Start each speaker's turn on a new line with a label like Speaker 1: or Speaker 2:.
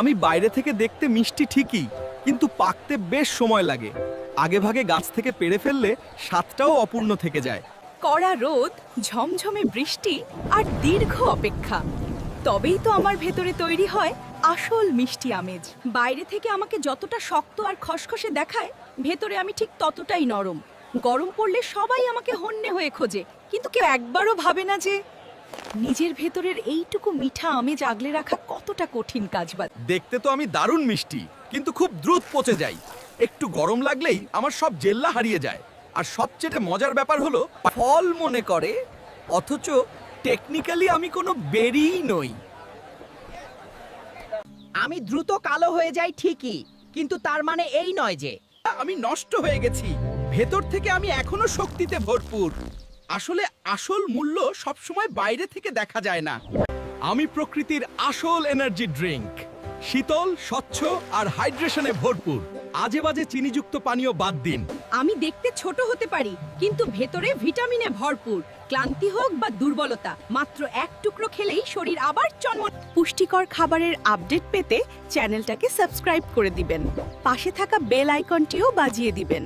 Speaker 1: আমি বাইরে থেকে দেখতে মিষ্টি ঠিকই, কিন্তু পাকতে বেশ সময় লাগে। আগেভাগে গাছ থেকে পেড়ে ফেললে স্বাদটাও অপূর্ণ থেকে যায়।
Speaker 2: কড়া রোদ, ঝমঝমে বৃষ্টি আর দীর্ঘ অপেক্ষা, তবেই তো আমার ভেতরে তৈরি হয় আসল মিষ্টি আমেজ। বাইরে থেকে আমাকে যতটা শক্ত আর খসখসে দেখায়, ভেতরে আমি ঠিক ততটাই নরম। গরম পড়লে সবাই আমাকে হন্যে হয়ে খোঁজে, কিন্তু কেউ একবারও ভাবে না যে নিজের ভেতরের এইটুকু মিঠা আমেজ আগলে রাখা কতটা কঠিন কাজ।
Speaker 1: দেখতে তো আমি দারুণ মিষ্টি, কিন্তু খুব দ্রুত পচে যাই। একটু গরম লাগলেই আমার সব জেল্লা হারিয়ে যায়। আর সবচেয়ে মজার ব্যাপার হলো, ফল মনে করে, অথচ টেকনিক্যালি আমি কোনো বেরিই নই।
Speaker 3: আমি দ্রুত কালো হয়ে যাই ঠিকই, কিন্তু তার মানে এই নয় যে
Speaker 1: আমি নষ্ট হয়ে গেছি। ভেতর থেকে আমি এখনো শক্তিতে ভরপুর। আসলে আসল মূল্য সবসময় বাইরে থেকে দেখা যায় না। আমি প্রকৃতির আসল এনার্জি ড্রিঙ্ক, শীতল, স্বচ্ছ আর হাইড্রেশনে ভরপুর। আজে বাজে চিনিযুক্ত পানীয় বাদ দিন।
Speaker 2: আমি দেখতে ছোট হতে পারি, কিন্তু ভেতরে ভিটামিনে ভরপুর। ক্লান্তি হোক বা দুর্বলতা, মাত্র এক টুকরো খেলেই শরীর আবার চনমন। পুষ্টিকর খাবারের আপডেট পেতে চ্যানেলটাকে সাবস্ক্রাইব করে দিবেন, পাশে থাকা বেল আইকনটিও বাজিয়ে দিবেন।